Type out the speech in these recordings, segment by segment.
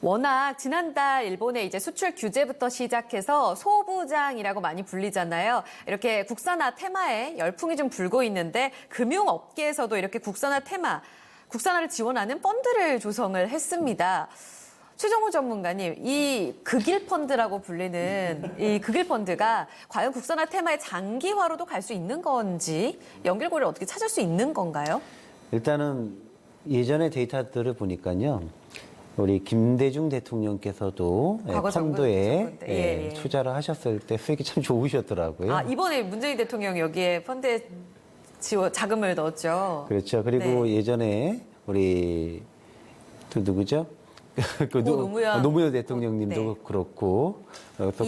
워낙 지난달 일본의 이제 수출 규제부터 시작해서 소부장이라고 많이 불리잖아요. 이렇게 국산화 테마에 열풍이 좀 불고 있는데 금융업계에서도 이렇게 국산화를 지원하는 펀드를 조성을 했습니다. 최정호 전문가님, 이 극일 펀드라고 불리는 이 극일 펀드가 과연 국산화 테마의 장기화로도 갈 수 있는 건지 연결고리를 어떻게 찾을 수 있는 건가요? 일단은 예전의 데이터들을 보니까요. 우리 김대중 대통령께서도 펀드에 투자를 하셨을 때 수익이 참 좋으셨더라고요. 아, 이번에 문재인 대통령이 여기에 펀드에 자금을 넣었죠. 그렇죠. 그리고 예전에 우리 또 누구죠? 노무현 대통령님도 그렇고 또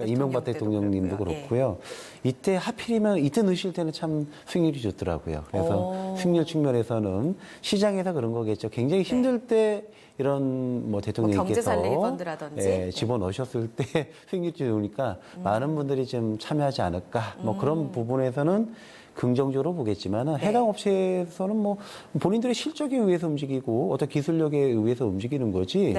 이명박 대통령님도 그렇고요. 이때 하필이면 이때 넣으실 때는 참 수익률이 좋더라고요. 그래서 수익률 측면에서는 시장에서 그런 거겠죠. 굉장히 힘들 때 이런 대통령께서 집어넣으셨을 때 수익률이 좋으니까 많은 분들이 좀 참여하지 않을까. 그런 부분에서는 긍정적으로 보겠지만 해당 업체에서는 본인들의 실적에 의해서 움직이고 어떤 기술력에 의해서 움직이는 거지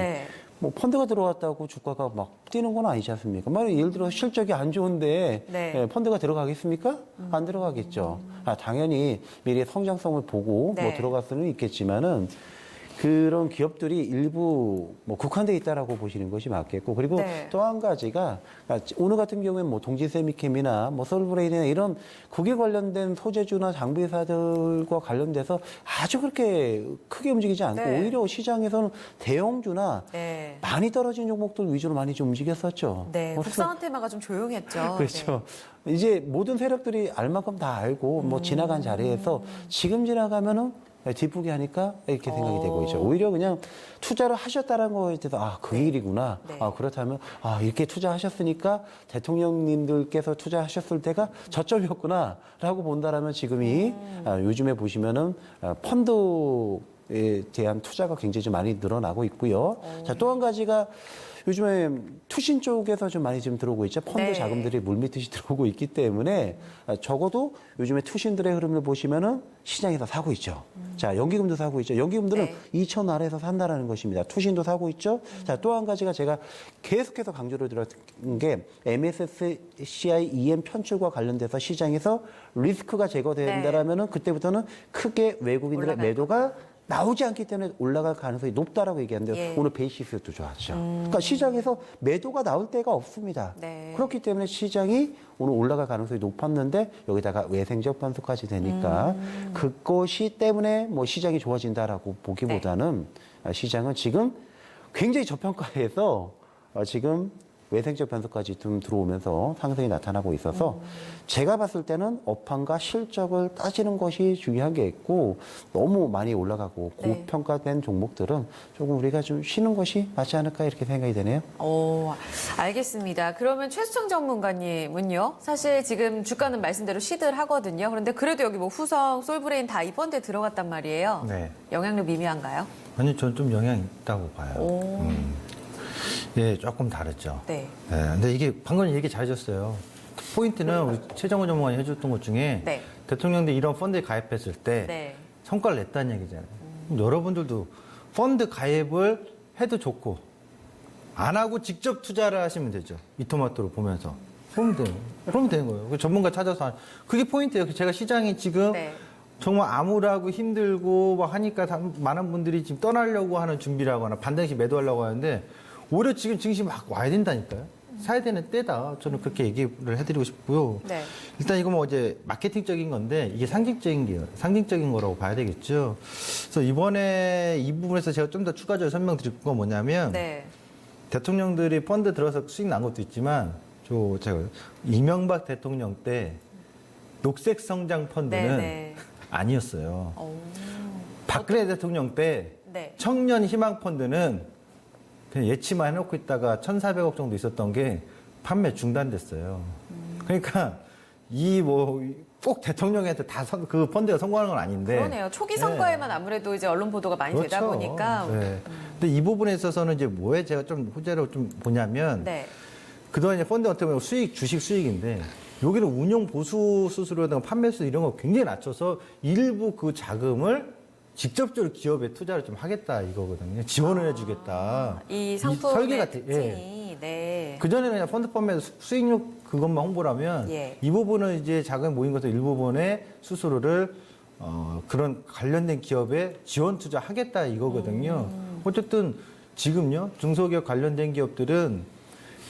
펀드가 들어왔다고 주가가 막 뛰는 건 아니지 않습니까? 예를 들어 실적이 안 좋은데 펀드가 들어가겠습니까? 안 들어가겠죠. 당연히 미래의 성장성을 보고 들어갈 수는 있겠지만은 그런 기업들이 일부 국한돼 있다라고 보시는 것이 맞겠고, 그리고 또 한 가지가 오늘 같은 경우에는 동지세미캠이나 서울브레인이나 이런 국에 관련된 소재주나 장비회사들과 관련돼서 아주 그렇게 크게 움직이지 않고 오히려 시장에서는 대형주나 많이 떨어진 종목들 위주로 많이 좀 움직였었죠. 국산화 테마가 좀 조용했죠. 그렇죠. 이제 모든 세력들이 알 만큼 다 알고 지나간 자리에서 지금 지나가면은 뒷북이 하니까 이렇게 생각이 되고 있죠. 오히려 그냥 투자를 하셨다는 거에 대해서 그 일이구나. 그렇다면 이렇게 투자하셨으니까 대통령님들께서 투자하셨을 때가 저점이었구나라고 본다라면 지금이 요즘에 보시면은 펀드에 대한 투자가 굉장히 좀 많이 늘어나고 있고요. 자, 또 한 가지가 요즘에 투신 쪽에서 좀 많이 지금 들어오고 있죠. 펀드 자금들이 물밀듯이 들어오고 있기 때문에 적어도 요즘에 투신들의 흐름을 보시면은 시장에서 사고 있죠. 자, 연기금도 사고 있죠. 연기금들은 2천 아래에서 산다라는 것입니다. 투신도 사고 있죠. 자, 또 한 가지가 제가 계속해서 강조를 드렸던 게 MSCI EM 편출과 관련돼서 시장에서 리스크가 제거된다라면은 그때부터는 크게 외국인들의 매도가 나오지 않기 때문에 올라갈 가능성이 높다라고 얘기하는데 오늘 베이시스도 좋았죠. 그러니까 시장에서 매도가 나올 때가 없습니다. 그렇기 때문에 시장이 오늘 올라갈 가능성이 높았는데 여기다가 외생적 변수까지 되니까 그것이 때문에 시장이 좋아진다라고 보기보다는 시장은 지금 굉장히 저평가에서 지금 외생적 변수까지 좀 들어오면서 상승이 나타나고 있어서 제가 봤을 때는 업황과 실적을 따지는 것이 중요한 게 있고 너무 많이 올라가고 고평가된 종목들은 조금 우리가 좀 쉬는 것이 맞지 않을까 이렇게 생각이 되네요. 알겠습니다. 그러면 최수정 전문가님은요. 사실 지금 주가는 말씀대로 시들하거든요. 그런데 그래도 여기 후성, 솔브레인 다 이 펀드에 들어갔단 말이에요. 영향력 미미한가요? 아니, 저는 좀 영향이 있다고 봐요. 예, 조금 다르죠. 근데 이게 방금 얘기 잘해줬어요. 포인트는 우리 최정호 전문가님 해줬던 것 중에 대통령들이 이런 펀드에 가입했을 때 성과를 냈다는 얘기잖아요. 여러분들도 펀드 가입을 해도 좋고 안 하고 직접 투자를 하시면 되죠. 이토마토로 보면서. 그러면 되는 거예요. 전문가 찾아서 그게 포인트예요. 제가 시장이 지금 정말 암울하고 힘들고 막 하니까 많은 분들이 지금 떠나려고 하는 준비를 하거나 반드시 매도하려고 하는데 오히려 지금 증시 막 와야 된다니까요. 사야 되는 때다. 저는 그렇게 얘기를 해드리고 싶고요. 일단 이거 이제 마케팅적인 건데 이게 상징적인 거라고 봐야 되겠죠. 그래서 이번에 이 부분에서 제가 좀 더 추가적으로 설명드릴 건 뭐냐면 대통령들이 펀드 들어서 수익 난 것도 있지만 제가 이명박 대통령 때 녹색 성장 펀드는 아니었어요. 박근혜 대통령 때 청년 희망 펀드는 그냥 예치만 해놓고 있다가 1,400억 정도 있었던 게 판매 중단됐어요. 그러니까 꼭 대통령한테 그 펀드가 성공하는 건 아닌데. 그러네요. 초기 성과에만 아무래도 이제 언론 보도가 많이 되다 보니까. 근데 이 부분에 있어서는 이제 제가 좀 호재로 좀 보냐면 그동안 이제 펀드 어떻게 보면 주식 수익인데 여기는 운용 보수 수수료나 판매 수 이런 거 굉장히 낮춰서 일부 그 자금을 직접적으로 기업에 투자를 좀 하겠다 이거거든요. 지원을 해주겠다. 이 상품의 설계가 특징이 네. 그전에는 그냥 펀드펀드에서 수익률 그것만 홍보를 하면 예. 이 부분은 이제 자금 모인 것의 일부분의 수수료를 그런 관련된 기업에 지원 투자하겠다 이거거든요. 어쨌든 지금요 중소기업 관련된 기업들은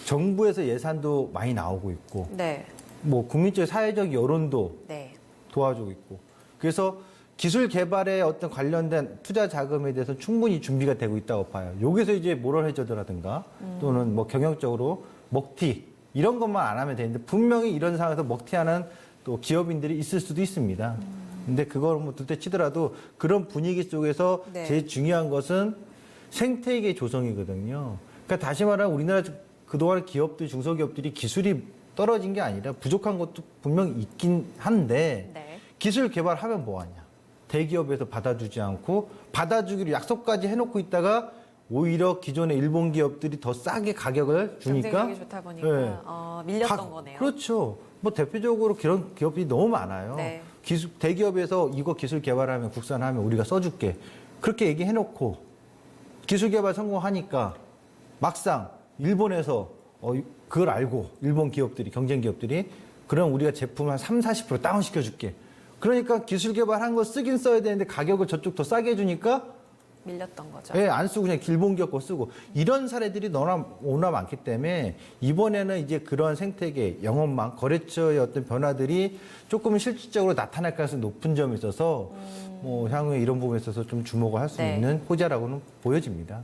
정부에서 예산도 많이 나오고 있고 네. 뭐 국민적 사회적 여론도 네. 도와주고 있고 그래서 기술 개발에 어떤 관련된 투자 자금에 대해서 충분히 준비가 되고 있다고 봐요. 여기서 이제 모럴 해저드라든가 또는 뭐 경영적으로 먹튀 이런 것만 안 하면 되는데 분명히 이런 상황에서 먹튀하는 또 기업인들이 있을 수도 있습니다. 근데 그걸 뭐 둘째 치더라도 그런 분위기 속에서 네. 제일 중요한 것은 생태계 조성이거든요. 그러니까 다시 말하면 우리나라 그동안 기업들, 중소기업들이 기술이 떨어진 게 아니라 부족한 것도 분명히 있긴 한데 네. 기술 개발하면 뭐하냐. 대기업에서 받아주지 않고 받아주기로 약속까지 해놓고 있다가 오히려 기존의 일본 기업들이 더 싸게 가격을 주니까 경쟁력이 좋다 보니까 네. 밀렸던 거네요. 그렇죠. 뭐 대표적으로 그런 기업이 너무 많아요. 네. 대기업에서 이거 기술 개발하면 국산하면 우리가 써줄게. 그렇게 얘기해놓고 기술 개발 성공하니까 막상 일본에서 그걸 알고 일본 기업들이 경쟁 기업들이 그럼 우리가 제품 한 30, 40% 다운시켜줄게. 그러니까 기술 개발한 거 쓰긴 써야 되는데 가격을 저쪽 더 싸게 해주니까 밀렸던 거죠. 예, 안 쓰고 그냥 일본 기업 거 쓰고 이런 사례들이 너무나 많기 때문에 이번에는 이제 그런 생태계, 영업망, 거래처의 어떤 변화들이 조금 실질적으로 나타날 가능성이 높은 점이 있어서 뭐 향후에 이런 부분에 있어서 좀 주목을 할 수 네. 있는 호재라고는 보여집니다.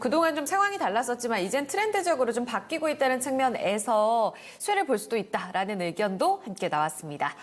그동안 좀 상황이 달랐었지만 이젠 트렌드적으로 좀 바뀌고 있다는 측면에서 쇠를 볼 수도 있다라는 의견도 함께 나왔습니다.